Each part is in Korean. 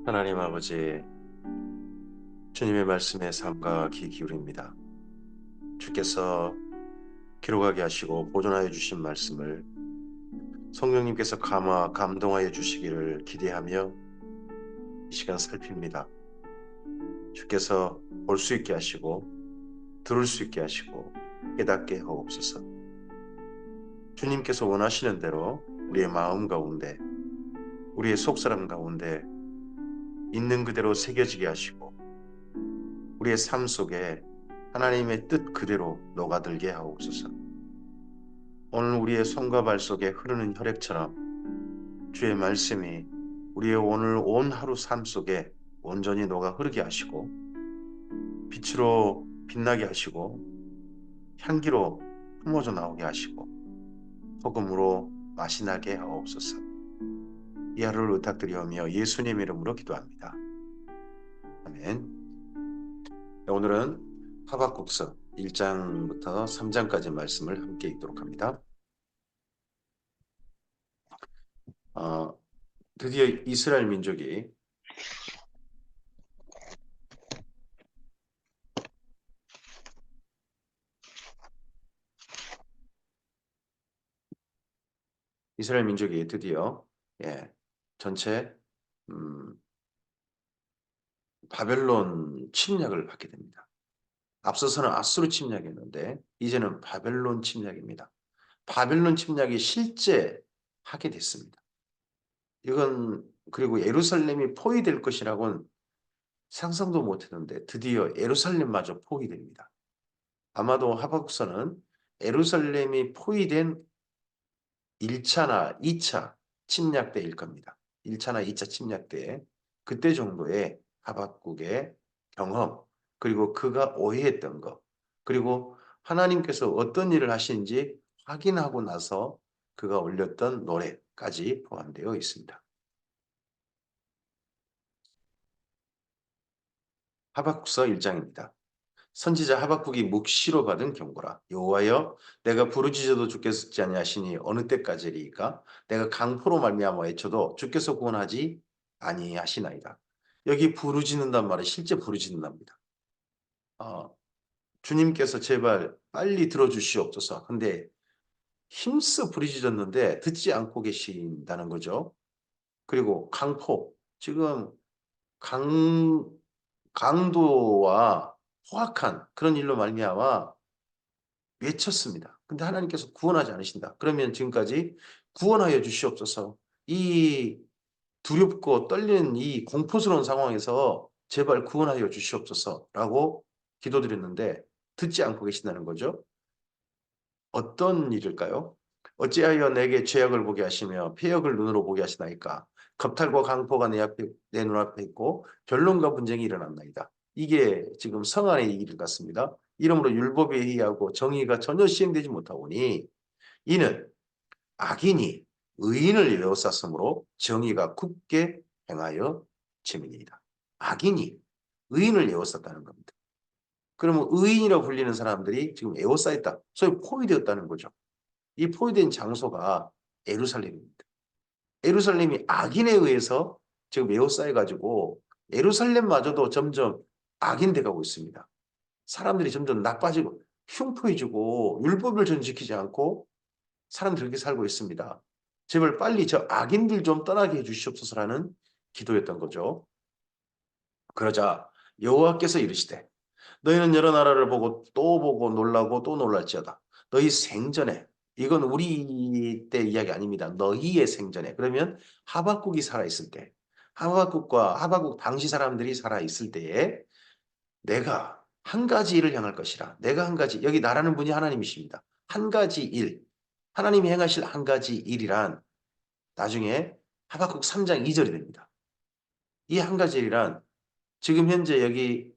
하나님 아버지, 주님의 말씀에 삼가 귀 기울입니다. 주께서 기록하게 하시고 보존하여 주신 말씀을 성령님께서 감동하여 주시기를 기대하며 이 시간 살핍니다. 주께서 볼 수 있게 하시고 들을 수 있게 하시고 깨닫게 하옵소서. 주님께서 원하시는 대로 우리의 마음 가운데, 우리의 속사람 가운데 있는 그대로 새겨지게 하시고 우리의 삶 속에 하나님의 뜻 그대로 녹아들게 하옵소서. 오늘 우리의 손과 발 속에 흐르는 혈액처럼 주의 말씀이 우리의 오늘 온 하루 삶 속에 온전히 녹아 흐르게 하시고 빛으로 빛나게 하시고 향기로 품어져 나오게 하시고 복음으로 맛이 나게 하옵소서. 이 하루를 부탁드리오며 예수님 이름으로 기도합니다. 아멘. 오늘은 하박국서 1장부터 3장까지 말씀을 함께 읽도록 합니다. 드디어 이스라엘 민족이 드디어 전체 바벨론 침략을 받게 됩니다. 앞서서는 아수르 침략이었는데 이제는 바벨론 침략입니다. 바벨론 침략이 실제 하게 됐습니다. 이건 그리고 예루살렘이 포위될 것이라고는 상상도 못했는데 드디어 예루살렘마저 포위됩니다. 아마도 하박국서는 예루살렘이 포위된 1차나 2차 침략 때일 겁니다. 1차나 2차 침략 때 그때 정도의 하박국의 경험, 그리고 그가 오해했던 것, 그리고 하나님께서 어떤 일을 하시는지 확인하고 나서 그가 올렸던 노래까지 포함되어 있습니다. 하박국서 1장입니다. 선지자 하박국이 묵시로 받은 경고라. 여호와여, 내가 부르짖어도 주께서 듣지 아니하시니 어느 때까지리이까? 내가 강포로 말미암아 외쳐도 주께서 구원하지 아니하시나이다. 여기 부르짖는단 말은 실제 부르짖는답니다. 주님께서 제발 빨리 들어주시옵소서. 근데 힘써 부르짖었는데 듣지 않고 계신다는 거죠. 그리고 강포, 지금 강 강도와 포악한 그런 일로 말미암아 외쳤습니다. 근데 하나님께서 구원하지 않으신다. 그러면 지금까지 구원하여 주시옵소서. 이 두렵고 떨리는 이 공포스러운 상황에서 제발 구원하여 주시옵소서라고 기도드렸는데 듣지 않고 계신다는 거죠. 어떤 일일까요? 어찌하여 내게 죄악을 보게 하시며 폐역을 눈으로 보게 하시나이까? 겁탈과 강포가 내 눈앞에 있고 변론과 분쟁이 일어났나이다. 이게 지금 성안의 일 같습니다. 이러므로 율법에 의하고 정의가 전혀 시행되지 못하오니 이는 악인이 의인을 에워쌌으므로 정의가 굳게 행하여 짐이니이다. 악인이 의인을 에워쌌다는 겁니다. 그러면 의인이라고 불리는 사람들이 지금 에워싸였다. 소위 포위되었다는 거죠. 이 포위된 장소가 예루살렘입니다. 예루살렘이 악인에 의해서 지금 에워싸여가지고 예루살렘마저도 점점 악인돼 가고 있습니다. 사람들이 점점 나빠지고 흉포해지고 율법을 전 지키지 않고 사람들이 그렇게 살고 있습니다. 제발 빨리 저 악인들 좀 떠나게 해주시옵소서라는 기도였던 거죠. 그러자 여호와께서 이르시되 너희는 여러 나라를 보고 또 보고 놀라고 또 놀랄지어다. 너희 생전에, 이건 우리 때 이야기 아닙니다. 너희의 생전에. 그러면 하박국이 살아있을 때, 하박국과 하박국 당시 사람들이 살아있을 때에 내가 한 가지 일을 향할 것이라. 내가 한 가지, 여기 나라는 분이 하나님이십니다. 한 가지 일, 하나님이 행하실 한 가지 일이란 나중에 하박국 3장 2절이 됩니다. 이 한 가지 일이란 지금 현재 여기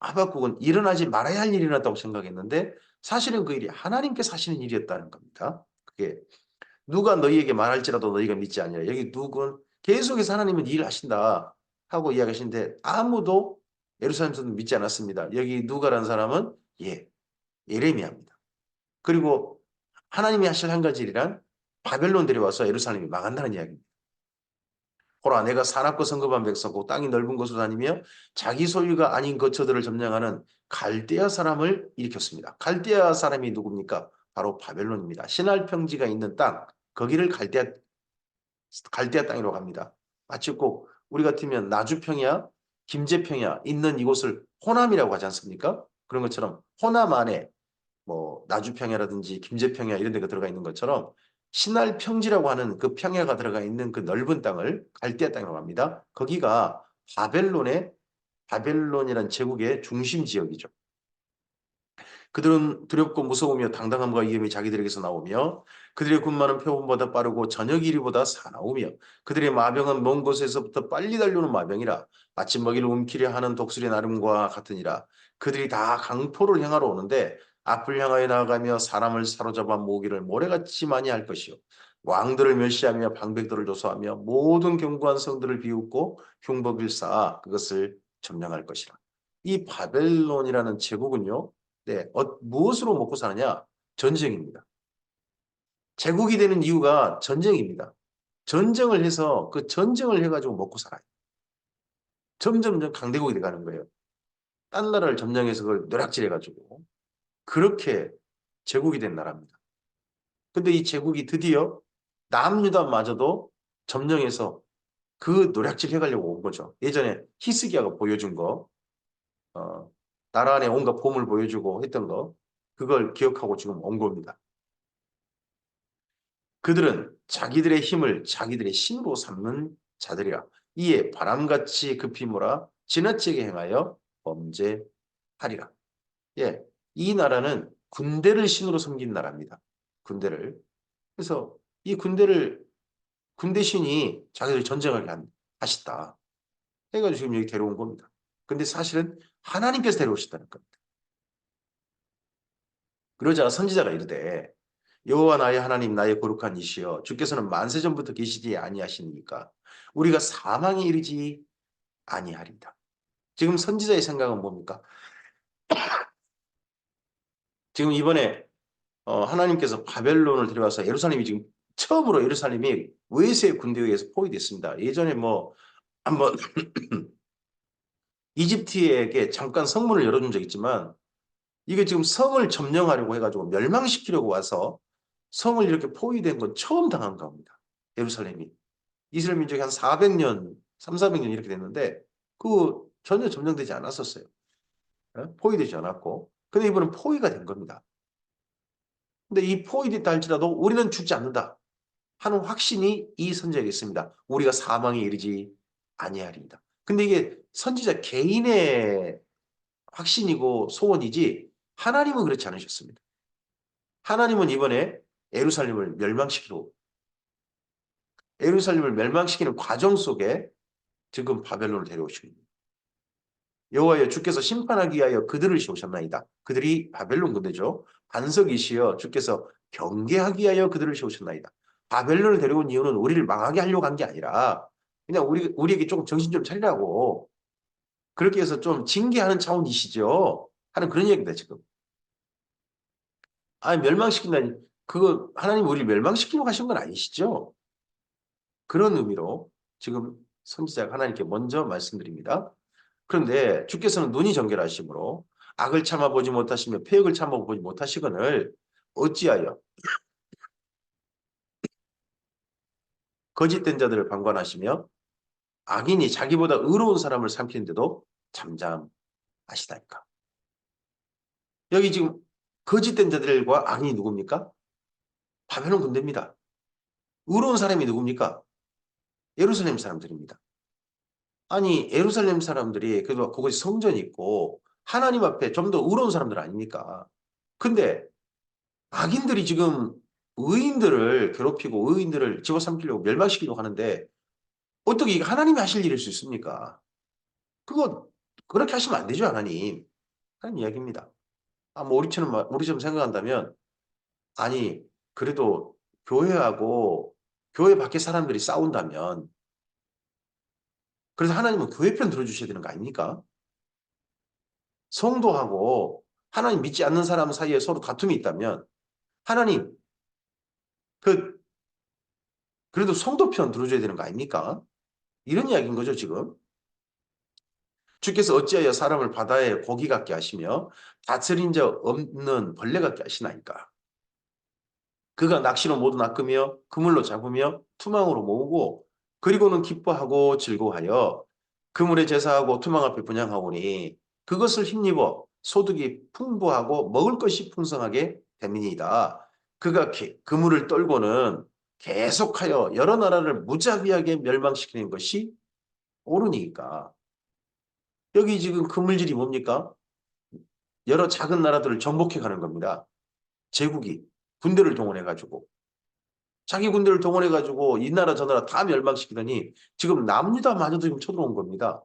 하박국은 일어나지 말아야 할 일이 일어났다고 생각했는데 사실은 그 일이 하나님께서 하시는 일이었다는 겁니다. 그게 누가 너희에게 말할지라도 너희가 믿지 아니라 여기 누군 계속해서 하나님은 일을 하신다 하고 이야기하시는데 아무도 예루살렘에서는 믿지 않았습니다. 여기 누가라는 사람은 예레미야입니다. 그리고 하나님이 하실 한 가지 일이란 바벨론 데려와서 예루살렘이 망한다는 이야기입니다. 보라, 내가 사납고 성급한 백성고 땅이 넓은 곳으로 다니며 자기 소유가 아닌 거처들을 점령하는 갈대아 사람을 일으켰습니다. 갈대아 사람이 누굽니까? 바로 바벨론입니다. 신할 평지가 있는 땅, 거기를 갈대아 땅이라고 합니다. 마치 꼭 우리 같으면 나주평야, 김제평야 있는 이곳을 호남이라고 하지 않습니까? 그런 것처럼 호남 안에 뭐 나주평야라든지 김제평야 이런 데가 들어가 있는 것처럼 신할 평지라고 하는 그 평야가 들어가 있는 그 넓은 땅을 갈대아 땅이라고 합니다. 거기가 바벨론이란 제국의 중심 지역이죠. 그들은 두렵고 무서우며 당당함과 위엄이 자기들에게서 나오며 그들의 군마는 표범보다 빠르고 저녁 이리보다 사나우며 그들의 마병은 먼 곳에서부터 빨리 달려오는 마병이라 마침 먹이를 움키려 하는 독수리 나름과 같으니라. 그들이 다 강포를 향하러 오는데 앞을 향하여 나아가며 사람을 사로잡아 모으기를 모래같이 많이 할 것이요 왕들을 멸시하며 방백들을 조소하며 모든 견고한 성들을 비웃고 흉복을 쌓아 그것을 점령할 것이라. 이 바벨론이라는 제국은요. 네, 무엇으로 먹고 사느냐? 전쟁입니다. 제국이 되는 이유가 전쟁입니다. 전쟁을 해서 그 전쟁을 해가지고 먹고 살아요. 점점 강대국이 돼가는 거예요. 딴 나라를 점령해서 그걸 노략질해가지고 그렇게 제국이 된 나라입니다. 근데 이 제국이 드디어 남유다마저도 점령해서 그 노략질 해가려고 온 거죠. 예전에 히스기야가 보여준 거, 어, 나라 안에 온갖 보물 보여주고 했던 거, 그걸 기억하고 지금 온 겁니다. 그들은 자기들의 힘을 자기들의 신으로 삼는 자들이라. 이에 바람같이 급히 몰아 지나치게 행하여 범죄하리라. 예, 이 나라는 군대를 신으로 섬긴 나라입니다. 군대를. 그래서 이 군대 신이 자기들 전쟁을 하시다. 해가지고 지금 여기 데려온 겁니다. 근데 사실은 하나님께서 데려오셨다는 겁니다. 그러자 선지자가 이르되 여호와 나의 하나님 나의 거룩한 이시여 주께서는 만세 전부터 계시지 아니하시니까 우리가 사망에 이르지 아니하리다. 지금 선지자의 생각은 뭡니까? 지금 이번에 하나님께서 바벨론을 데려와서 예루살렘이 지금 처음으로 예루살렘이 외세 군대에 의해서 포위됐습니다. 예전에 뭐 한번 이집트에게 잠깐 성문을 열어준 적 있지만 이게 지금 성을 점령하려고 해가지고 멸망시키려고 와서 성을 이렇게 포위된 건 처음 당한 겁니다. 예루살렘이. 이스라엘 민족이 한 400년, 3, 400년 이렇게 됐는데 그 전혀 점령되지 않았었어요. 포위되지 않았고. 근데 이번엔 포위가 된 겁니다. 근데 이 포위됐다 할지라도 우리는 죽지 않는다 하는 확신이 이 선지자에게 있습니다. 우리가 사망에 이르지 아니하리이다. 근데 이게 선지자 개인의 확신이고 소원이지 하나님은 그렇지 않으셨습니다. 하나님은 이번에 예루살렘을 멸망시키는 과정 속에 지금 바벨론을 데려오시는 겁니다. 여호와여 주께서 심판하기 위하여 그들을 세우셨나이다. 그들이 바벨론 군대죠. 반석이시여 주께서 경계하기 위하여 그들을 세우셨나이다. 바벨론을 데려온 이유는 우리를 망하게 하려고 한 게 아니라 그냥 우리에게 조금 정신 좀 차리라고 그렇게 해서 좀 징계하는 차원이시죠. 하는 그런 얘기입니다, 지금. 아니, 멸망시킨다니. 그거 하나님 우리를 멸망시키려고 하신 건 아니시죠? 그런 의미로 지금 선지자가 하나님께 먼저 말씀드립니다. 그런데 주께서는 눈이 정결하시므로 악을 참아보지 못하시며 폐역을 참아보지 못하시거늘 어찌하여 거짓된 자들을 방관하시며 악인이 자기보다 의로운 사람을 삼키는데도 잠잠하시다니까. 여기 지금 거짓된 자들과 악인이 누굽니까? 바벨론 군대입니다. 의로운 사람이 누굽니까? 예루살렘 사람들입니다. 아니 예루살렘 사람들이 그래도 그곳이 성전이 있고 하나님 앞에 좀 더 의로운 사람들 아닙니까? 근데 악인들이 지금 의인들을 괴롭히고 의인들을 집어삼키려고 멸망시키려고 하는데 어떻게 이게 하나님이 하실 일일 수 있습니까? 그거 그렇게 하시면 안 되죠, 하나님. 하는 이야기입니다. 뭐 우리처럼 생각한다면 아니 그래도 교회하고 교회 밖에 사람들이 싸운다면 그래서 하나님은 교회 편 들어주셔야 되는 거 아닙니까? 성도하고 하나님 믿지 않는 사람 사이에 서로 다툼이 있다면 하나님 그래도 성도 편 들어줘야 되는 거 아닙니까? 이런 이야기인 거죠, 지금. 주께서 어찌하여 사람을 바다의 고기 같게 하시며 다스린 자 없는 벌레 같게 하시나이까. 그가 낚시로 모두 낚으며 그물로 잡으며 투망으로 모으고 그리고는 기뻐하고 즐거워하여 그물에 제사하고 투망 앞에 분향하오니 그것을 힘입어 소득이 풍부하고 먹을 것이 풍성하게 됨이니이다. 그가 그물을 떨고는 계속하여 여러 나라를 무자비하게 멸망시키는 것이 옳으니까. 여기 지금 그물질이 뭡니까? 여러 작은 나라들을 정복해 가는 겁니다. 제국이 군대를 동원해 가지고 자기 군대를 동원해 가지고 이 나라 저 나라 다 멸망시키더니 지금 남유다마저도 지금 쳐들어온 겁니다.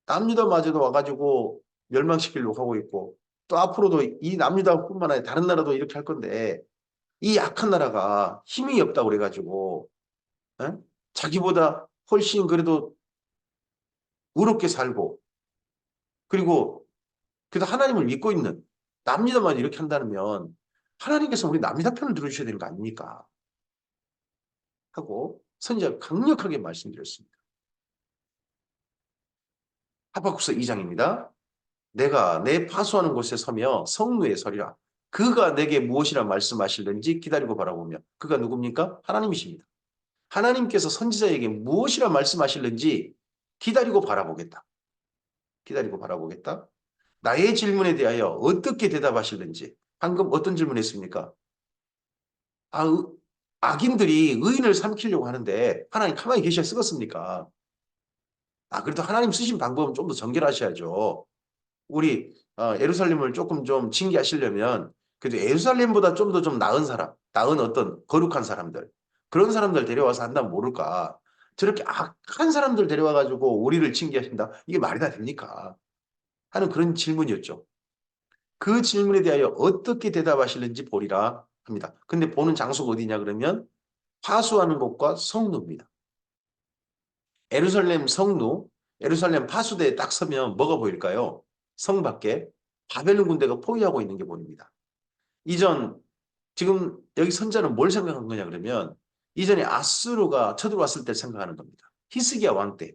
남유다마저도 와가지고 멸망시키려고 하고 있고 또 앞으로도 이 남유다뿐만 아니라 다른 나라도 이렇게 할 건데 이 약한 나라가 힘이 없다고 그래가지고 에? 자기보다 훨씬 그래도 의롭게 살고 그리고 그래도 하나님을 믿고 있는 남유다만 이렇게 한다면 하나님께서 우리 남유다 편을 들어주셔야 되는 거 아닙니까? 하고 선지자가 강력하게 말씀드렸습니다. 하박국서 2장입니다. 내가 내 파수하는 곳에 서며 성루에 서리라. 그가 내게 무엇이라 말씀하실는지 기다리고 바라보며 그가 누굽니까? 하나님이십니다. 하나님께서 선지자에게 무엇이라 말씀하실는지 기다리고 바라보겠다. 기다리고 바라보겠다. 나의 질문에 대하여 어떻게 대답하실는지 방금 어떤 질문했습니까? 아, 악인들이 의인을 삼키려고 하는데 하나님 가만히 계셔야 쓰겠습니까? 그래도 하나님 쓰신 방법은 좀 더 정결하셔야죠. 우리 예루살렘을 조금 좀 징계하시려면 그래도 예루살렘보다 좀 더 좀 나은 사람, 나은 어떤 거룩한 사람들 그런 사람들 데려와서 한다면 모를까. 저렇게 악한 사람들 데려와가지고 우리를 징계하신다. 이게 말이 다 됩니까? 하는 그런 질문이었죠. 그 질문에 대하여 어떻게 대답하실는지 보리라 합니다. 근데 보는 장소가 어디냐 그러면 파수하는 곳과 성루입니다. 예루살렘 성루, 예루살렘 파수대에 딱 서면 뭐가 보일까요? 성 밖에 바벨론 군대가 포위하고 있는 게 보입니다. 이전 지금 여기 선자는 뭘 생각한 거냐 그러면 이전에 아수르가 쳐들어왔을 때 생각하는 겁니다. 히스기야 왕 때.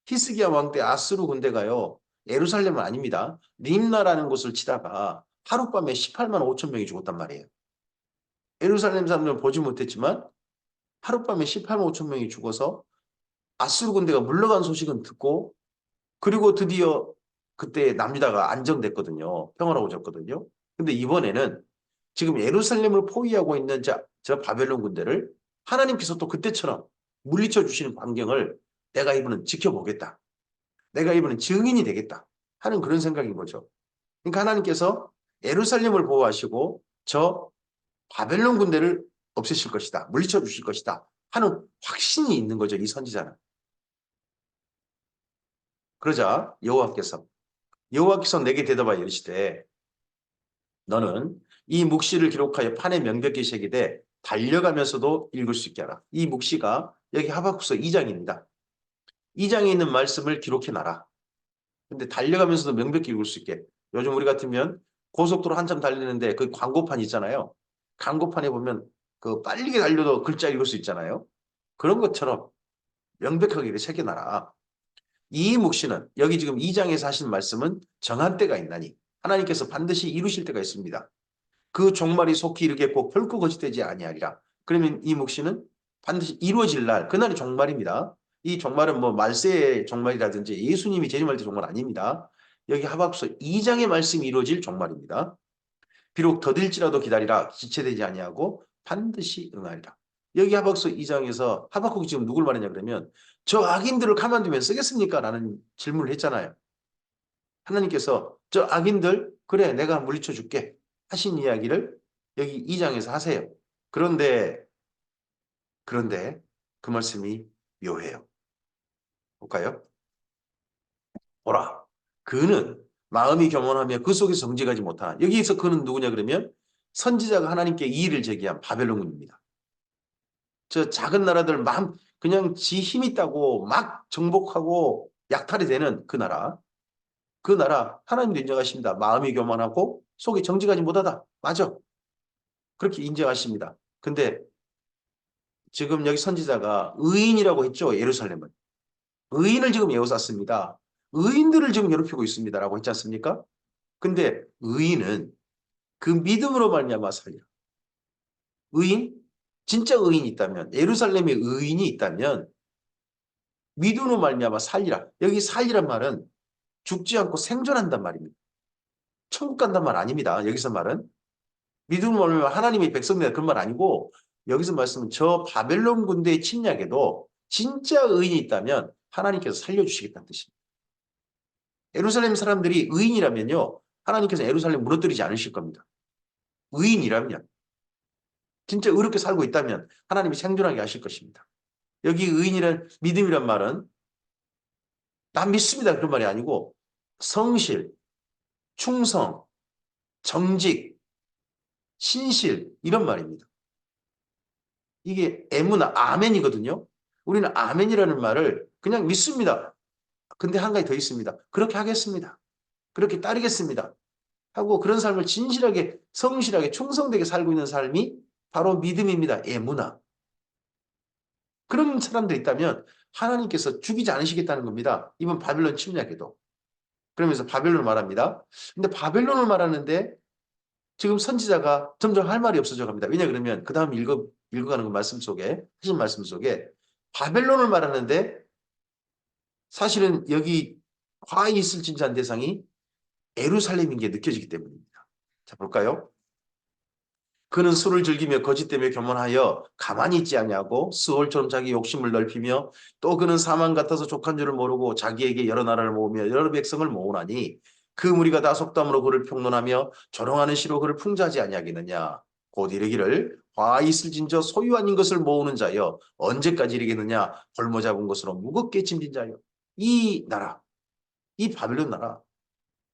히스기야 왕 때 아수르 군대가요. 예루살렘은 아닙니다. 림나라는 곳을 치다가 하룻밤에 18만 5천 명이 죽었단 말이에요. 예루살렘 사람들은 보지 못했지만 하룻밤에 18만 5천 명이 죽어서 아수르 군대가 물러간 소식은 듣고 그리고 드디어 그때 남유다가 안정됐거든요. 평화로워졌거든요. 근데 이번에는 지금 예루살렘을 포위하고 있는 저 바벨론 군대를 하나님께서 또 그때처럼 물리쳐 주시는 광경을 내가 이번엔 지켜보겠다. 내가 이번엔 증인이 되겠다. 하는 그런 생각인 거죠. 그러니까 하나님께서 예루살렘을 보호하시고 저 바벨론 군대를 없애실 것이다. 물리쳐 주실 것이다. 하는 확신이 있는 거죠. 이 선지자는. 그러자 여호와께서 내게 대답하여 이르시되 너는 이 묵시를 기록하여 판에 명백히 새기되 달려가면서도 읽을 수 있게 하라. 이 묵시가 여기 하박국서 2장입니다. 2장에 있는 말씀을 기록해놔라. 근데 달려가면서도 명백히 읽을 수 있게. 요즘 우리 같으면 고속도로 한참 달리는데 그 광고판 있잖아요. 광고판에 보면 그 빨리 달려도 글자 읽을 수 있잖아요. 그런 것처럼 명백하게 새겨놔라. 이 묵시는 여기 지금 2장에서 하신 말씀은 정한 때가 있나니 하나님께서 반드시 이루실 때가 있습니다. 그 종말이 속히 이르겠고 결코 거짓되지 아니하리라. 그러면 이 묵시는 반드시 이루어질 날, 그날이 종말입니다. 이 종말은 뭐 말세의 종말이라든지 예수님이 재림할 때 종말 아닙니다. 여기 하박국서 2장의 말씀이 이루어질 종말입니다. 비록 더딜지라도 기다리라. 지체되지 아니하고 반드시 응하리라. 여기 하박국서 2장에서 하박국이 지금 누굴 말하냐 그러면 저 악인들을 가만두면 쓰겠습니까? 라는 질문을 했잖아요. 하나님께서 저 악인들 그래 내가 물리쳐 줄게 하신 이야기를 여기 2장에서 하세요. 그런데 그 말씀이 묘해요. 볼까요? 보라. 그는 마음이 겸손하며 그 속에서 정직하지 못한 여기에서 그는 누구냐 그러면 선지자가 하나님께 이의를 제기한 바벨론군입니다. 저 작은 나라들 마음 그냥 지 힘 있다고 막 정복하고 약탈이 되는 그 나라. 그 나라 하나님도 인정하십니다. 마음이 교만하고 속이 정직하지 못하다. 맞아. 그렇게 인정하십니다. 근데 지금 여기 선지자가 의인이라고 했죠. 예루살렘은. 의인을 지금 에워쌌습니다. 의인들을 지금 괴롭히고 있습니다라고 했지 않습니까? 근데 의인은 그 믿음으로 말미암아 살리라. 의인? 진짜 의인이 있다면, 예루살렘에 의인이 있다면 믿음으로 말미암아 살리라. 여기 살리란 말은 죽지 않고 생존한단 말입니다. 천국 간단 말 아닙니다. 여기서 말은 믿음으로 말미암아 하나님의 백성이다 그런 말 아니고, 여기서 말씀은 저 바벨론 군대의 침략에도 진짜 의인이 있다면 하나님께서 살려주시겠다는 뜻입니다. 예루살렘 사람들이 의인이라면요, 하나님께서 예루살렘 무너뜨리지 않으실 겁니다. 의인이라면, 진짜 의롭게 살고 있다면 하나님이 생존하게 하실 것입니다. 여기 의인이란 믿음이란 말은 난 믿습니다 그런 말이 아니고 성실, 충성, 정직, 신실 이런 말입니다. 이게 에무나 아멘이거든요. 우리는 아멘이라는 말을 그냥 믿습니다. 근데 한 가지 더 있습니다. 그렇게 하겠습니다. 그렇게 따르겠습니다. 하고 그런 삶을 진실하게 성실하게 충성되게 살고 있는 삶이 바로 믿음입니다. 에무나. 그런 사람들이 있다면 하나님께서 죽이지 않으시겠다는 겁니다. 이번 바벨론 침략에도. 그러면서 바벨론을 말합니다. 근데 바벨론을 말하는데 지금 선지자가 점점 할 말이 없어져 갑니다. 왜냐 그러면 그 다음 읽어가는 그 말씀 속에, 하신 말씀 속에 바벨론을 말하는데 사실은 여기 화에 있을 진짜한 대상이 예루살렘인 게 느껴지기 때문입니다. 자, 볼까요? 그는 술을 즐기며 거짓되며 교만하여 가만히 있지 아니하고 스올처럼 자기 욕심을 넓히며 또 그는 사망 같아서 족한 줄을 모르고 자기에게 여러 나라를 모으며 여러 백성을 모으나니 그 무리가 다 속담으로 그를 평론하며 조롱하는 시로 그를 풍자하지 아니하겠느냐. 곧 이르기를 화 있을진저 소유 아닌 것을 모으는 자여 언제까지 이르겠느냐. 헐모 잡은 것으로 무겁게 짐진 자여. 이 나라, 이 바벨론 나라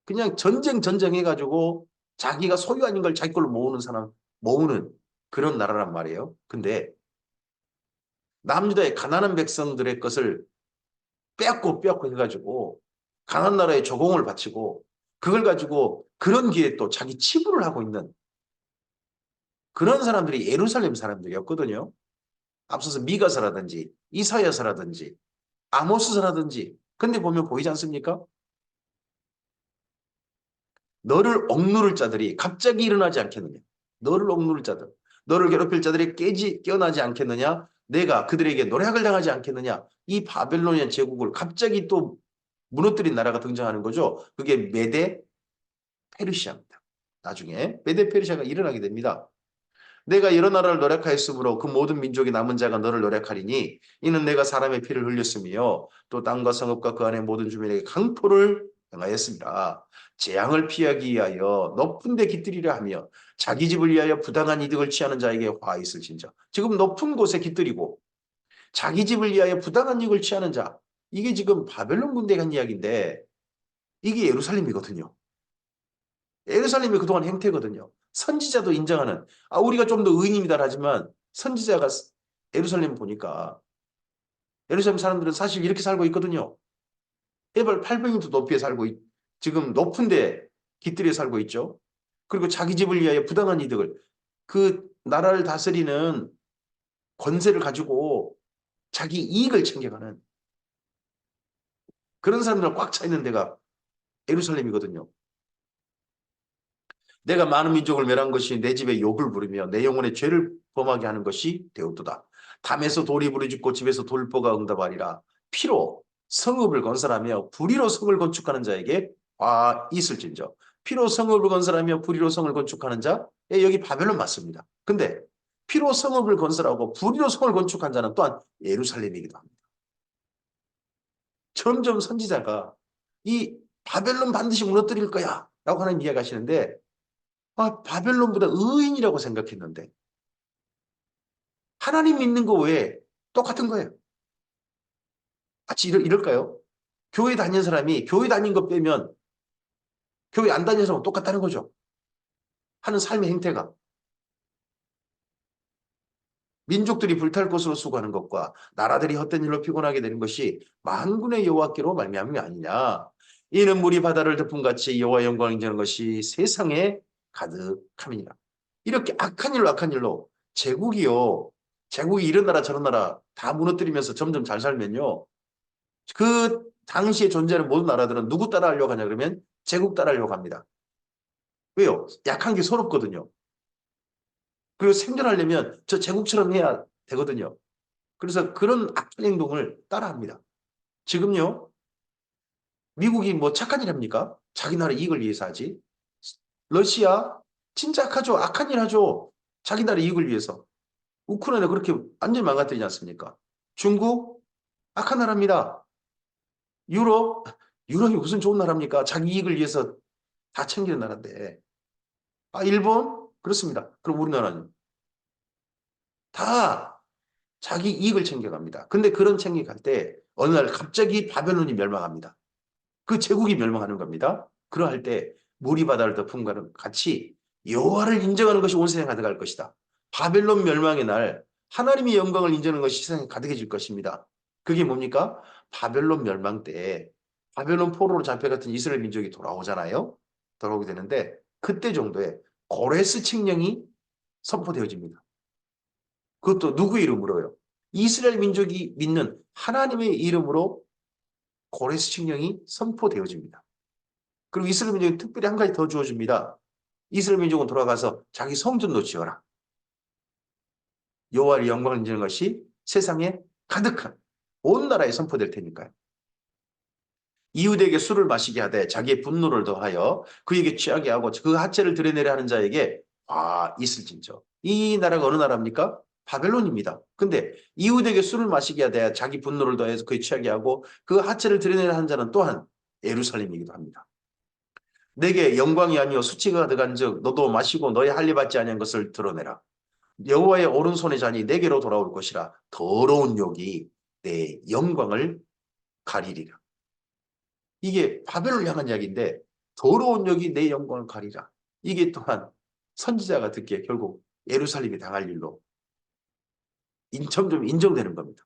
그냥 전쟁해가지고 자기가 소유 아닌 걸 자기 걸로 모으는 사람, 모으는 그런 나라란 말이에요. 근데 남유다의 가난한 백성들의 것을 빼앗고 해가지고 강한 나라에 조공을 바치고 그걸 가지고 그런 기회에 또 자기 치부를 하고 있는 그런 사람들이 예루살렘 사람들이었거든요. 앞서서 미가서라든지 이사야서라든지 아모스서라든지 근데 보면 보이지 않습니까? 너를 억누를 자들이 갑자기 일어나지 않겠느냐? 너를 억누를 자들, 너를 괴롭힐 자들이 깨어나지 않겠느냐? 내가 그들에게 노략을 당하지 않겠느냐? 이 바벨로니아 제국을 갑자기 또 무너뜨린 나라가 등장하는 거죠. 그게 메데 페르시아입니다. 나중에 메데 페르시아가 일어나게 됩니다. 내가 여러 나라를 노력하였으므로 그 모든 민족의 남은 자가 너를 노력하리니 이는 내가 사람의 피를 흘렸으며 또 땅과 성읍과 그 안에 모든 주민에게 강포를 행하였습니다. 재앙을 피하기 위하여 높은 데 깃들이려 하며 자기 집을 위하여 부당한 이득을 취하는 자에게 화 있을진저. 지금 높은 곳에 깃들이고 자기 집을 위하여 부당한 이익을 취하는 자. 이게 지금 바벨론 군대가 한 이야기인데 이게 예루살렘이거든요. 예루살렘이 그동안 행태거든요. 선지자도 인정하는 우리가 좀 더 의인이다 하지만 선지자가 예루살렘 보니까 예루살렘 사람들은 사실 이렇게 살고 있거든요. 해발 800m 높이에 살고 지금 높은데 깃들여 살고 있죠. 그리고 자기 집을 위하여 부당한 이득을 그 나라를 다스리는 권세를 가지고 자기 이익을 챙겨가는 그런 사람들 꽉 차 있는 데가 예루살렘이거든요. 내가 많은 민족을 멸한 것이 내 집에 욕을 부르며 내 영혼의 죄를 범하게 하는 것이 되었도다. 담에서 돌이 부르짖고 집에서 돌보가 응답하리라. 피로 성읍을 건설하며 불의로 성을 건축하는 자에게 화 있을진저. 피로 성읍을 건설하며 불의로 성을 건축하는 자. 여기 바벨론 맞습니다. 근데 피로 성읍을 건설하고 불의로 성을 건축한 자는 또한 예루살렘이기도 합니다. 점점 선지자가 이 바벨론 반드시 무너뜨릴 거야 라고 하는 이야기 하시는데 바벨론보다 의인이라고 생각했는데 하나님 믿는 거 외에 똑같은 거예요. 같이 이럴까요? 교회 다니는 사람이 교회 다닌 거 빼면 교회 안 다니는 사람은 똑같다는 거죠. 하는 삶의 행태가. 민족들이 불탈 것으로 수고하는 것과 나라들이 헛된 일로 피곤하게 되는 것이 만군의 여호와께로 말미암은 게 아니냐. 이는 물이 바다를 덮음같이 여호와 영광을 인정하는 것이 세상에 가득함이니라. 이렇게 악한 일로 제국이 이런 나라 저런 나라 다 무너뜨리면서 점점 잘 살면요. 그 당시에 존재하는 모든 나라들은 누구 따라하려고 하냐 그러면 제국 따라하려고 합니다. 왜요? 약한 게 서럽거든요. 그리고 생존하려면 저 제국처럼 해야 되거든요. 그래서 그런 악한 행동을 따라합니다. 지금요, 미국이 뭐 착한 일 합니까? 자기 나라 이익을 위해서 하지. 러시아 진짜 악하죠. 악한 일 하죠. 자기 나라 이익을 위해서. 우크라이나 그렇게 완전히 망가뜨리지 않습니까? 중국 악한 나라입니다. 유럽 유럽이 무슨 좋은 나라입니까? 자기 이익을 위해서 다 챙기는 나라인데. 아, 일본 그렇습니다. 그럼 우리나라는 다 자기 이익을 챙겨갑니다. 근데 그런 챙겨갈 때 어느 날 갑자기 바벨론이 멸망합니다. 그 제국이 멸망하는 겁니다. 그러할 때 물이 바다를 덮은 것과는 같이 여호와를 인정하는 것이 온 세상에 가득할 것이다. 바벨론 멸망의 날 하나님의 영광을 인정하는 것이 세상에 가득해질 것입니다. 그게 뭡니까? 바벨론 멸망 때 바벨론 포로로 잡혀갔던 이스라엘 민족이 돌아오잖아요. 돌아오게 되는데 그때 정도에 고레스 칙령이 선포되어집니다. 그것도 누구 이름으로요? 이스라엘 민족이 믿는 하나님의 이름으로 고레스 칙령이 선포되어집니다. 그리고 이스라엘 민족이 특별히 한 가지 더 주어집니다. 이스라엘 민족은 돌아가서 자기 성전도 지어라. 여호와의 영광을 인정하는 것이 세상에 가득한 온 나라에 선포될 테니까요. 이웃에게 술을 마시게 하되 자기의 분노를 더하여 그에게 취하게 하고 그 하체를 드러내려 하는 자에게 있을진저. 이 나라가 어느 나라입니까? 바벨론입니다. 근데 이웃에게 술을 마시게 하되 자기 분노를 더해서 그에 취하게 하고 그 하체를 드러내려 하는 자는 또한 예루살렘이기도 합니다. 내게 영광이 아니요 수치가 가득한즉 너도 마시고 너의 할례 받지 아니한 것을 드러내라. 여호와의 오른손의 잔이 내게로 돌아올 것이라. 더러운 욕이 내 영광을 가리리라. 이게 바벨을 향한 이야기인데 더러운 욕이 내 영광을 가리라. 이게 또한 선지자가 듣기에 결국 예루살렘이 당할 일로 점점 인정되는 겁니다.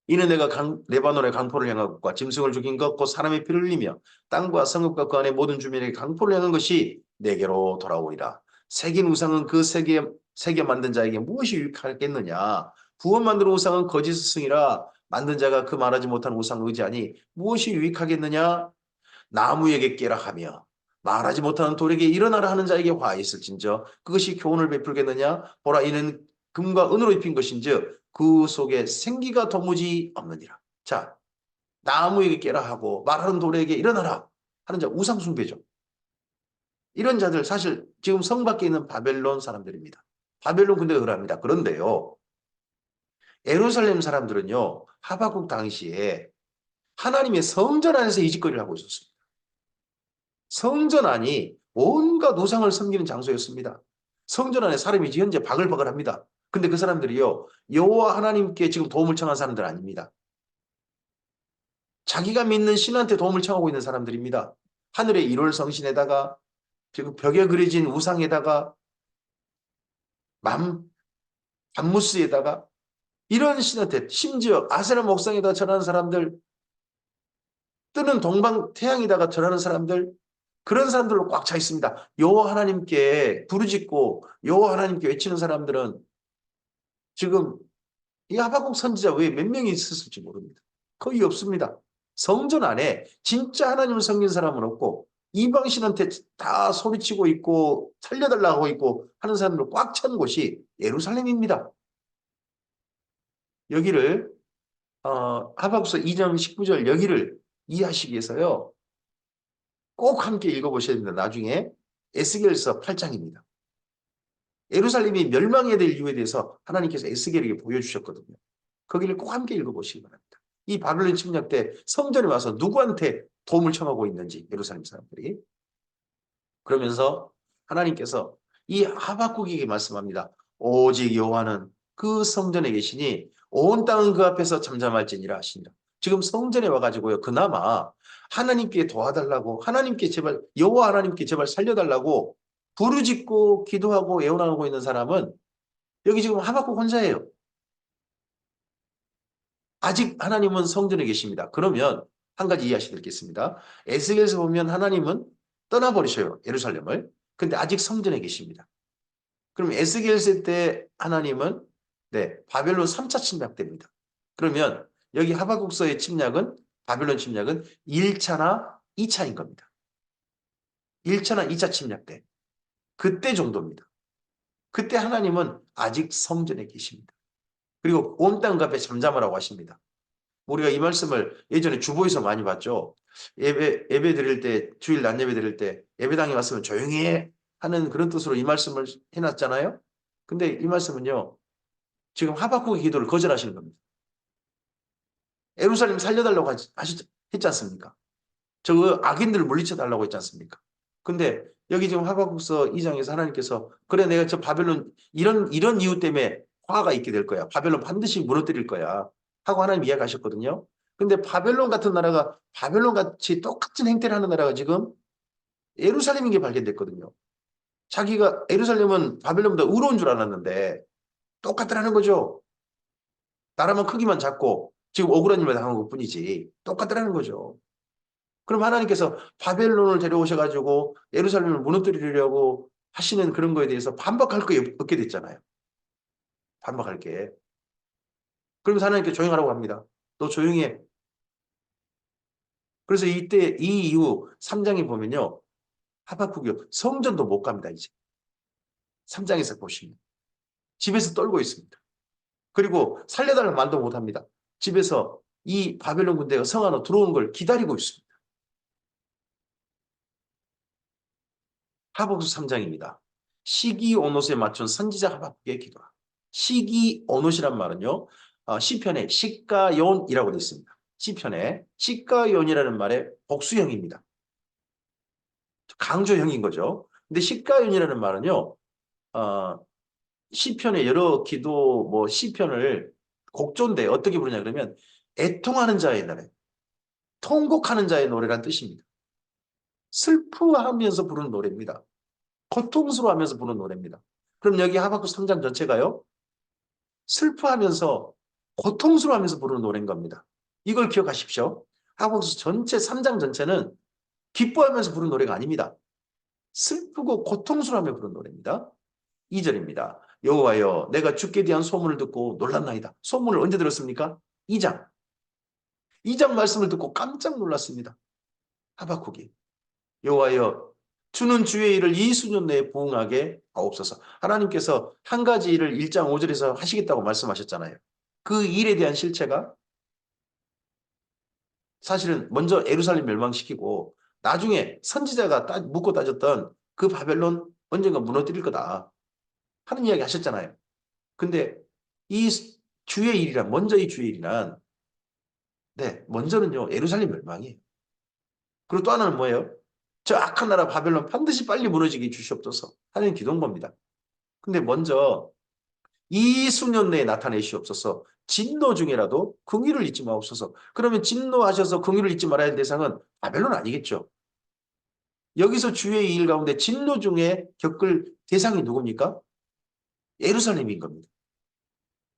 이는 내가 레바논의 강포를 향한 것과 짐승을 죽인 것, 곧 사람의 피를 흘리며 땅과 성읍과 그 안에 모든 주민에게 강포를 향한 것이 내게로 돌아오리라. 새긴 우상은 그 새겨 만든 자에게 무엇이 유익하겠느냐? 부원 만든 우상은 거짓 스승이라 만든 자가 그 말하지 못한 우상을 의지하니 무엇이 유익하겠느냐? 나무에게 깨라 하며 말하지 못하는 돌에게 일어나라 하는 자에게 화 있을진저 그것이 교훈을 베풀겠느냐? 보라, 이는 금과 은으로 입힌 것인즉 그 속에 생기가 도무지 없느니라. 자, 나무에게 깨라 하고 말하는 돌에게 일어나라 하는 자 우상 숭배죠. 이런 자들 사실 지금 성 밖에 있는 바벨론 사람들입니다. 바벨론 군대가 그럽니다. 그런데요, 예루살렘 사람들은요, 하박국 당시에 하나님의 성전 안에서 이 짓거리를 하고 있었습니다. 성전 안이 온갖 우상을 섬기는 장소였습니다. 성전 안에 사람이 현재 바글바글합니다. 근데 그 사람들이요, 여호와 하나님께 지금 도움을 청한 사람들 아닙니다. 자기가 믿는 신한테 도움을 청하고 있는 사람들입니다. 하늘의 일월 성신에다가 지금 벽에 그려진 우상에다가 밤무스에다가 이런 신한테 심지어 아세라 목상에다 절하는 사람들, 뜨는 동방 태양에다가 절하는 사람들, 그런 사람들로 꽉 차 있습니다. 여호와 하나님께 부르짖고 여호와 하나님께 외치는 사람들은 지금 이 하박국 선지자 외에 몇 명이 있었을지 모릅니다. 거의 없습니다. 성전 안에 진짜 하나님을 섬기는 사람은 없고 이방신한테 다 소리치고 있고 살려달라고 하고 있고 하는 사람들로 꽉 찬 곳이 예루살렘입니다. 여기를 하박국서 2장 19절 여기를 이해하시기 위해서요. 꼭 함께 읽어보셔야 됩니다. 나중에 에스겔서 8장입니다. 예루살렘이 멸망해야 될 이유에 대해서 하나님께서 에스겔에게 보여주셨거든요. 거기를 꼭 함께 읽어보시기 바랍니다. 이 바벨론 침략 때 성전에 와서 누구한테 도움을 청하고 있는지 예루살렘 사람들이. 그러면서 하나님께서 이 하박국에게 말씀합니다. 오직 여호와는 그 성전에 계시니 온 땅은 그 앞에서 잠잠할지니라 하시니라. 지금 성전에 와가지고요. 그나마 하나님께 도와달라고 하나님께 제발 여호와 하나님께 제발 살려달라고 부르짖고 기도하고 애원하고 있는 사람은 여기 지금 하박국 혼자예요. 아직 하나님은 성전에 계십니다. 그러면 한 가지 이해하시겠습니다. 에스겔에서 보면 하나님은 떠나버리셔요. 예루살렘을. 근데 아직 성전에 계십니다. 그럼 에스겔 때 하나님은 바벨론 3차 침략됩니다. 그러면 여기 하박국서의 침략은 바벨론 침략은 1차나 2차인 겁니다. 1차나 2차 침략 때. 그때 정도입니다. 그때 하나님은 아직 성전에 계십니다. 그리고 온 땅 앞에 잠잠하라고 하십니다. 우리가 이 말씀을 예전에 주보에서 많이 봤죠. 예배 드릴 때, 주일 낮 예배 드릴 때 예배당에 왔으면 조용히 해 하는 그런 뜻으로 이 말씀을 해놨잖아요. 근데 이 말씀은요. 지금 하박국의 기도를 거절하시는 겁니다. 예루살렘 살려달라고 했지 않습니까? 저 악인들을 물리쳐달라고 했지 않습니까? 근데 여기 지금 하박국서 2장에서 하나님께서 그래 내가 저 바벨론 이런 이유 때문에 화가 있게 될 거야. 바벨론 반드시 무너뜨릴 거야. 하고 하나님 이야기하셨거든요. 근데 바벨론 같은 나라가 바벨론 같이 똑같은 행태를 하는 나라가 지금 예루살렘인 게 발견됐거든요. 자기가 예루살렘은 바벨론보다 의로운 줄 알았는데 똑같더라는 거죠. 나라만 크기만 작고 지금 억울한 일만 당한 것뿐이지 똑같더라는 거죠. 그럼 하나님께서 바벨론을 데려오셔가지고 예루살렘을 무너뜨리려고 하시는 그런 거에 대해서 반박할 게 없게 됐잖아요. 반박할 게. 그러면서 하나님께 조용하라고 합니다. 너 조용히 해. 그래서 이때 이 이후 3장에 보면요. 하박국이 성전도 못 갑니다. 이제. 3장에서 보시면. 집에서 떨고 있습니다. 그리고 살려달라는 말도 못합니다. 집에서 이 바벨론 군대가 성 안으로 들어오는 걸 기다리고 있습니다. 하박국 3장입니다. 시기오롯에 맞춘 선지자 하박국의 기도라. 시기오롯이란 말은요. 시편에 시가요이라고 되어 있습니다. 시편에 시가요이라는 말의 복수형입니다. 강조형인 거죠. 근데 시가요이라는 말은요. 시편의 여러 기도 시편을 곡조인데 어떻게 부르냐 그러면 애통하는 자의 노래, 통곡하는 자의 노래란 뜻입니다. 슬프하면서 부르는 노래입니다. 고통스러워하면서 부르는 노래입니다. 그럼 여기 하박국 3장 전체가요. 슬퍼하면서 고통스러워하면서 부르는 노래인 겁니다. 이걸 기억하십시오. 하박국 전체 3장 전체는 기뻐하면서 부르는 노래가 아닙니다. 슬프고 고통스러워하며 부르는 노래입니다. 2절입니다. 여호와여 내가 주께 대한 소문을 듣고 놀랐나이다. 소문을 언제 들었습니까? 2장. 2장 말씀을 듣고 깜짝 놀랐습니다. 하박국이. 여호와여 주는 주의 일을 이 수년 내에 부응하게 하옵소서. 하나님께서 한 가지 일을 1장 5절에서 하시겠다고 말씀하셨잖아요. 그 일에 대한 실체가 사실은 먼저 예루살렘 멸망시키고 나중에 선지자가 묻고 따졌던 그 바벨론 언젠가 무너뜨릴 거다 하는 이야기 하셨잖아요. 근데 이 주의 일이란 먼저 이 주의 일이란 먼저는요 예루살렘 멸망이에요. 그리고 또 하나는 뭐예요? 저 악한 나라 바벨론 반드시 빨리 무너지게 주시옵소서 하는 기도인 겁니다. 근데 먼저 이 수년 내에 나타내시옵소서. 진노 중에라도 긍휼을 잊지 마옵소서. 그러면 진노하셔서 긍휼을 잊지 말아야 할 대상은 바벨론 아니겠죠. 여기서 주의 일 가운데 진노 중에 겪을 대상이 누굽니까? 예루살렘인 겁니다.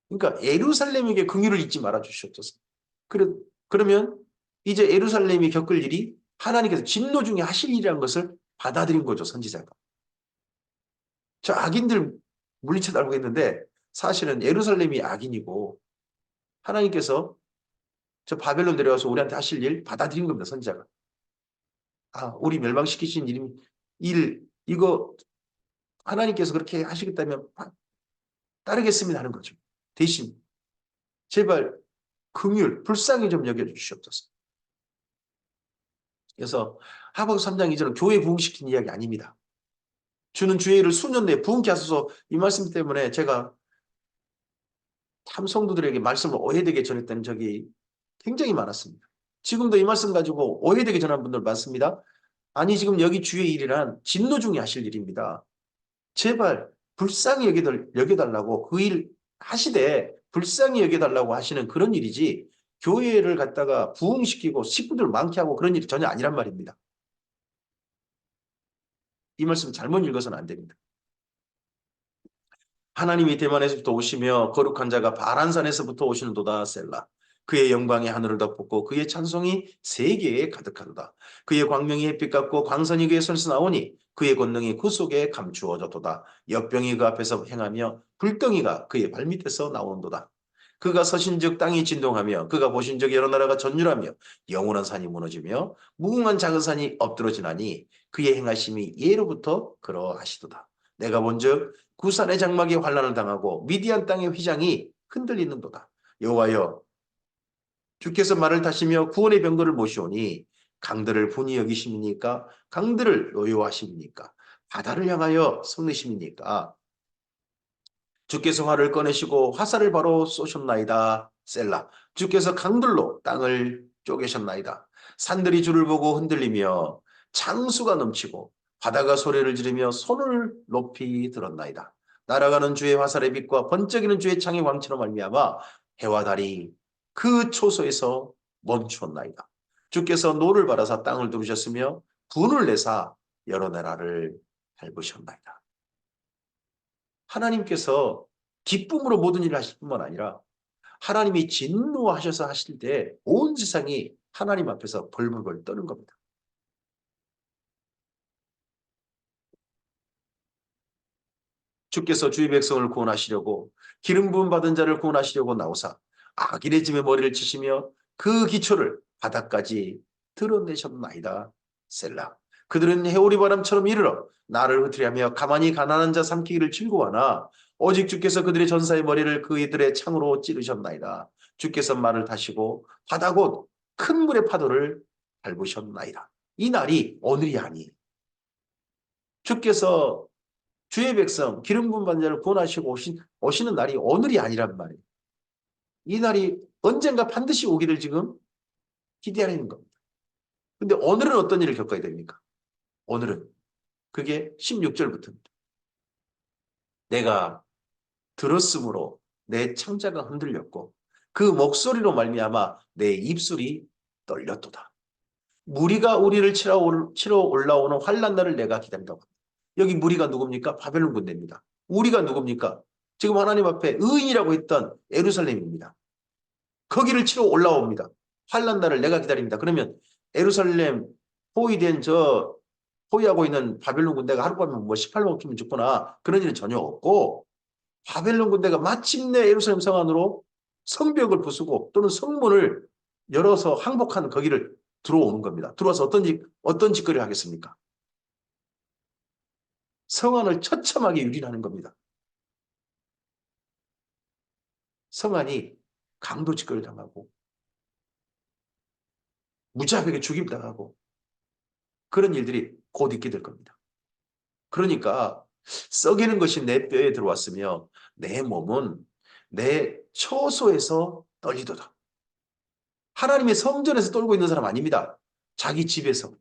그러니까 예루살렘에게 긍휼을 잊지 말아 주시옵소서. 그러면 이제 예루살렘이 겪을 일이 하나님께서 진노 중에 하실 일이라는 것을 받아들인 거죠. 선지자가. 저 악인들 물리쳐 달고 있는데 사실은 예루살렘이 악인이고 하나님께서 저 바벨론 데려와서 우리한테 하실 일 받아들인 겁니다. 선지자가. 우리 멸망시키신 이거 하나님께서 그렇게 하시겠다면 따르겠습니다 하는 거죠. 대신 제발 긍휼, 불쌍히 좀 여겨주시옵소서. 그래서 하박국 3장 2절은 교회 부흥시킨 이야기 아닙니다. 주는 주의 일을 수년 내에 부흥케 하소서 이 말씀 때문에 제가 참 성도들에게 말씀을 오해되게 전했던 적이 굉장히 많았습니다. 지금도 이 말씀 가지고 오해되게 전하는 분들 많습니다. 아니 지금 여기 주의 일이란 진노 중에 하실 일입니다. 제발 불쌍히 여겨달라고 그 일 하시되 불쌍히 여겨달라고 하시는 그런 일이지 교회를 갖다가 부흥시키고 식구들 많게 하고 그런 일이 전혀 아니란 말입니다. 이 말씀 잘못 읽어서는 안 됩니다. 하나님이 대만에서부터 오시며 거룩한 자가 바란산에서부터 오시는도다 셀라. 그의 영광이 하늘을 덮고 그의 찬송이 세계에 가득하도다. 그의 광명이 햇빛 같고 광선이 그의 손에서 나오니 그의 권능이 그 속에 감추어졌도다. 역병이 그 앞에서 행하며 불덩이가 그의 발밑에서 나오는도다. 그가 서신즉 땅이 진동하며 그가 보신즉 여러 나라가 전율하며 영원한 산이 무너지며 무궁한 작은 산이 엎드러지나니 그의 행하심이 예로부터 그러하시도다. 내가 본즉 구산의 장막이 환란을 당하고 미디안 땅의 휘장이 흔들리는도다. 여호와여 주께서 말을 타시며 구원의 병거를 모시오니 강들을 분이 여기심이니까 강들을 노여하심이니까 바다를 향하여 성내심이니까 주께서 활을 꺼내시고 화살을 바로 쏘셨나이다. 셀라. 주께서 강들로 땅을 쪼개셨나이다. 산들이 주를 보고 흔들리며 창수가 넘치고 바다가 소리를 지르며 손을 높이 들었나이다. 날아가는 주의 화살의 빛과 번쩍이는 주의 창의 왕처럼 말미암아 해와 달이 그 초소에서 멈추었나이다. 주께서 노를 바라사 땅을 두르셨으며 분을 내사 여러 나라를 밟으셨나이다. 하나님께서 기쁨으로 모든 일을 하실 뿐만 아니라 하나님이 진노하셔서 하실 때 온 세상이 하나님 앞에서 벌벌벌 떠는 겁니다. 주께서 주의 백성을 구원하시려고 기름 부음 받은 자를 구원하시려고 나오사 악인의 짐에 머리를 치시며 그 기초를 바닥까지 드러내셨나이다. 셀라. 그들은 해오리 바람처럼 이르러 나를 흩으려며 가만히 가난한 자 삼키기를 즐거워하나 오직 주께서 그들의 전사의 머리를 그들의 창으로 찌르셨나이다. 주께서 말을 타시고 바다 곧 큰 물의 파도를 밟으셨나이다. 이 날이 오늘이 아니. 주께서 주의 백성 기름 부은 받은 자를 구원하시고 오시는 날이 오늘이 아니란 말이에요. 이 날이 언젠가 반드시 오기를 지금 기대하는 겁니다. 근데 오늘은 어떤 일을 겪어야 됩니까? 오늘은 그게 16절부터입니다. 내가 들었으므로 내 창자가 흔들렸고 그 목소리로 말미암아 내 입술이 떨렸도다. 무리가 우리를 치러 올라오는 환난 날을 내가 기다린다고 합니다. 여기 무리가 누굽니까? 바벨론 군대입니다. 우리가 누굽니까? 지금 하나님 앞에 의인이라고 했던 예루살렘입니다. 거기를 치러 올라옵니다. 환난 날을 내가 기다립니다. 그러면 예루살렘 포위된 포위하고 있는 바벨론 군대가 하룻밤에 뭐 18만 명 죽거나 그런 일은 전혀 없고 바벨론 군대가 마침내 예루살렘 성 안으로 성벽을 부수고 또는 성문을 열어서 항복한 거기를 들어오는 겁니다. 들어와서 어떤 짓거리를 하겠습니까? 성 안을 처참하게 유린하는 겁니다. 성 안이 강도 짓거리를 당하고 무자비하게 죽임당하고 그런 일들이 곧 있게 될 겁니다. 그러니까 썩이는 것이 내 뼈에 들어왔으며 내 몸은 내 처소에서 떨리도다. 하나님의 성전에서 떨고 있는 사람 아닙니다. 자기 집에서.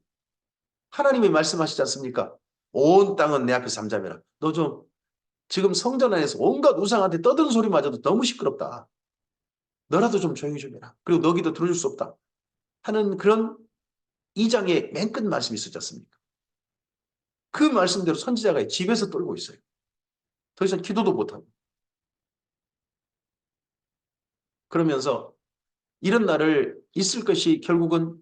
하나님이 말씀하시지 않습니까? 온 땅은 내 앞에 잠잠해라. 너 좀 지금 성전 안에서 온갖 우상한테 떠드는 소리마저도 너무 시끄럽다. 너라도 좀 조용히 좀 해라. 그리고 너기도 들어줄 수 없다. 하는 그런 2장의 맨 끝 말씀이 있었지 않습니까? 그 말씀대로 선지자가 집에서 떨고 있어요. 더 이상 기도도 못하고. 그러면서 이런 날을 있을 것이 결국은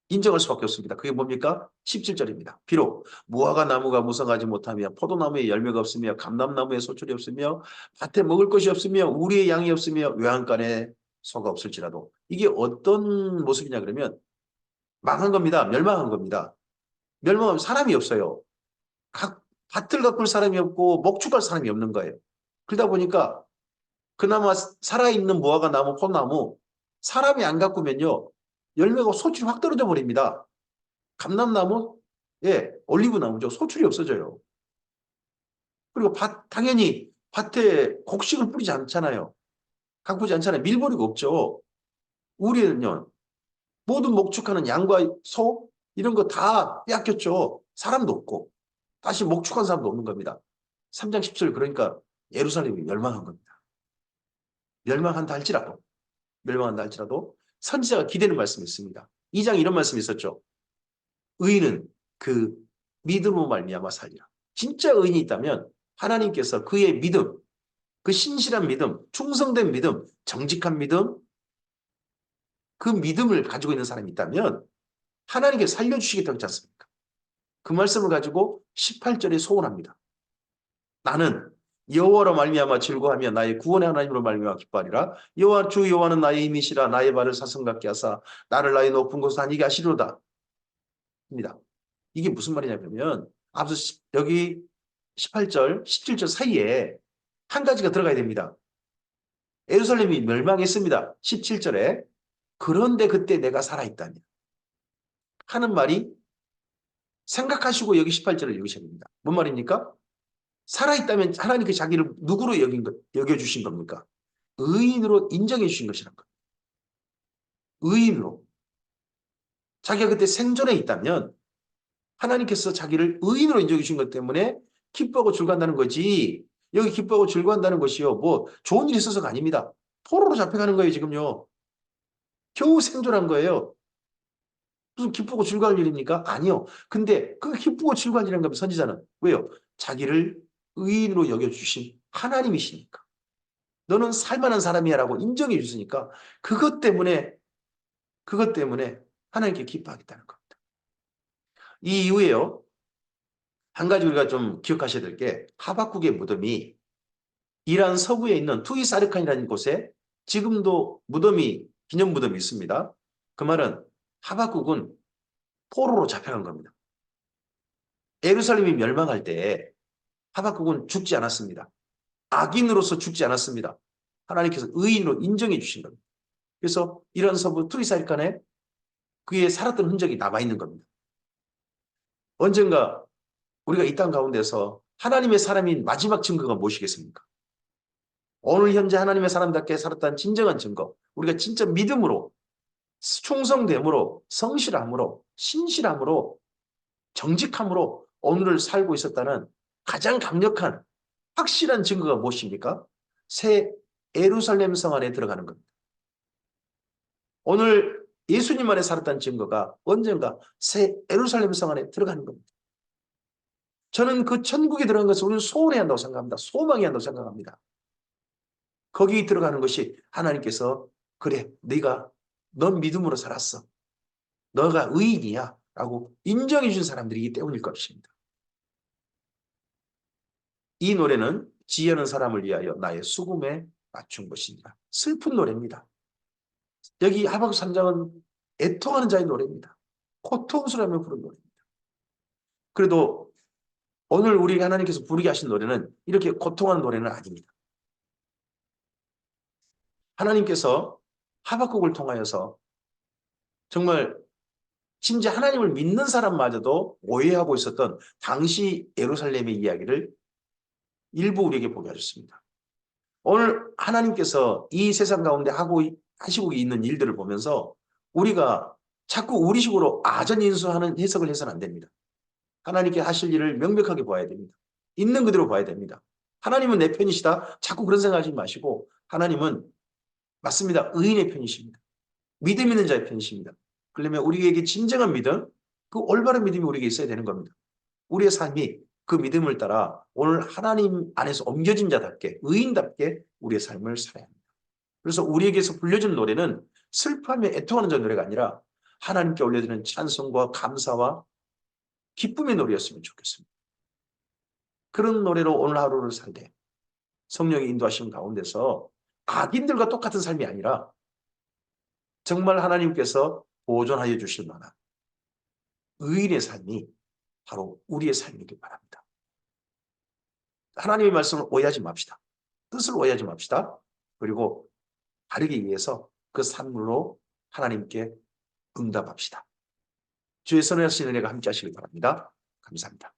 인정할 수밖에 없습니다. 그게 뭡니까? 17절입니다. 비록 무화과 나무가 무성하지 못하며 포도나무에 열매가 없으며 감람나무에 소출이 없으며 밭에 먹을 것이 없으며 우리의 양이 없으며 외양간에 소가 없을지라도 이게 어떤 모습이냐 그러면 망한 겁니다. 멸망한 겁니다. 멸망하면 사람이 없어요. 각 밭을 가꿀 사람이 없고 목축할 사람이 없는 거예요. 그러다 보니까 그나마 살아있는 무화과 나무, 포도나무 사람이 안 가꾸면요. 열매가 소출이 확 떨어져 버립니다. 감람나무, 예, 올리브나무죠. 소출이 없어져요. 그리고 당연히 밭에 곡식을 뿌리지 않잖아요. 가꾸지 않잖아요. 밀보리가 없죠. 우리는요. 모든 목축하는 양과 소 이런 거 다 빼앗겼죠. 사람도 없고 다시 목축한 사람도 없는 겁니다. 3장 10절 그러니까 예루살렘이 멸망한 겁니다. 멸망한다 할지라도 선지자가 기대는 말씀이 있습니다. 2장 이런 말씀이 있었죠. 의인은 그 믿음으로 말미암아 살리라. 진짜 의인이 있다면 하나님께서 그의 믿음, 그 신실한 믿음, 충성된 믿음, 정직한 믿음, 그 믿음을 가지고 있는 사람이 있다면 하나님께 살려주시겠다고 했지 않습니까? 그 말씀을 가지고 18절에 소원합니다. 나는 여호와로 말미암아 즐거하며 나의 구원의 하나님으로 말미암아 기뻐하리라. 여호와 주 여호와는 나의 힘이시라. 나의 발을 사슴 같게 하사 나를 나의 높은 곳에 다니게 하시리로다. 입니다. 이게 무슨 말이냐면 앞서 여기 18절, 17절 사이에 한 가지가 들어가야 됩니다. 예루살렘이 멸망했습니다. 17절에 그런데 그때 내가 살아있다니 하는 말이 생각하시고 여기 18절을 읽으셔야 됩니다. 뭔 말입니까? 살아있다면 하나님께 자기를 누구로 여겨주신 겁니까? 의인으로 인정해 주신 것이란 겁니다. 의인으로. 자기가 그때 생존해 있다면 하나님께서 자기를 의인으로 인정해 주신 것 때문에 기뻐하고 즐거워한다는 거지. 여기 기뻐하고 즐거워한다는 것이요. 뭐 좋은 일이 있어서가 아닙니다. 포로로 잡혀가는 거예요, 지금요. 겨우 생존한 거예요. 무슨 기쁘고 즐거울 일입니까? 아니요. 근데 그 기쁘고 즐거운 일이라는 건 선지자는 왜요? 자기를 의인으로 여겨주신 하나님이시니까. 너는 살만한 사람이야라고 인정해 주시니까 그것 때문에 하나님께 기뻐하겠다는 겁니다. 이 이후에요. 한 가지 우리가 좀 기억하셔야 될 게 하박국의 무덤이 이란 서부에 있는 투이사르칸이라는 곳에 지금도 무덤이 기념 무덤이 있습니다. 그 말은 하박국은 포로로 잡혀간 겁니다. 예루살렘이 멸망할 때 하박국은 죽지 않았습니다. 악인으로서 죽지 않았습니다. 하나님께서 의인으로 인정해 주신 겁니다. 그래서 이란 서부 투이사르칸에 그의 살았던 흔적이 남아있는 겁니다. 언젠가 우리가 이 땅 가운데서 하나님의 사람인 마지막 증거가 무엇이겠습니까? 오늘 현재 하나님의 사람답게 살았다는 진정한 증거. 우리가 진짜 믿음으로, 충성됨으로, 성실함으로, 신실함으로, 정직함으로 오늘을 살고 있었다는 가장 강력한 확실한 증거가 무엇입니까? 새 예루살렘 성 안에 들어가는 겁니다. 오늘 예수님 안에 살았다는 증거가 언젠가 새 예루살렘 성 안에 들어가는 겁니다. 저는 그 천국에 들어간 것을 우리는 소원해야 한다고 생각합니다. 소망해야 한다고 생각합니다. 거기 들어가는 것이 하나님께서 그래 넌 믿음으로 살았어. 너가 의인이야 라고 인정해 준 사람들이기 때문일 것입니다. 이 노래는 지혜하는 사람을 위하여 나의 수금에 맞춘 것입니다. 슬픈 노래입니다. 여기 하박국 3장은 애통하는 자의 노래입니다. 고통스러우며 부른 노래입니다. 그래도 오늘 우리 하나님께서 부르게 하신 노래는 이렇게 고통하는 노래는 아닙니다. 하나님께서 하박국을 통하여서 정말 심지어 하나님을 믿는 사람마저도 오해하고 있었던 당시 예루살렘의 이야기를 일부 우리에게 보게 하셨습니다. 오늘 하나님께서 이 세상 가운데 하시고 있는 일들을 보면서 우리가 자꾸 우리식으로 아전인수하는 해석을 해서는 안 됩니다. 하나님께 하실 일을 명백하게 봐야 됩니다. 있는 그대로 봐야 됩니다. 하나님은 내 편이시다. 자꾸 그런 생각하지 마시고 하나님은 맞습니다. 의인의 편이십니다. 믿음 있는 자의 편이십니다. 그러면 우리에게 진정한 믿음, 그 올바른 믿음이 우리에게 있어야 되는 겁니다. 우리의 삶이 그 믿음을 따라 오늘 하나님 안에서 옮겨진 자답게 의인답게 우리의 삶을 살아야 합니다. 그래서 우리에게서 불려준 노래는 슬퍼하며 애통하는 저 노래가 아니라 하나님께 올려드리는 찬송과 감사와 기쁨의 노래였으면 좋겠습니다. 그런 노래로 오늘 하루를 살되 성령의 인도하심 가운데서 악인들과 똑같은 삶이 아니라 정말 하나님께서 보존하여 주실 만한 의인의 삶이 바로 우리의 삶이길 바랍니다. 하나님의 말씀을 오해하지 맙시다. 뜻을 오해하지 맙시다. 그리고 바르기 위해서 그 삶으로 하나님께 응답합시다. 주의 선하신 은혜가 함께 하시길 바랍니다. 감사합니다.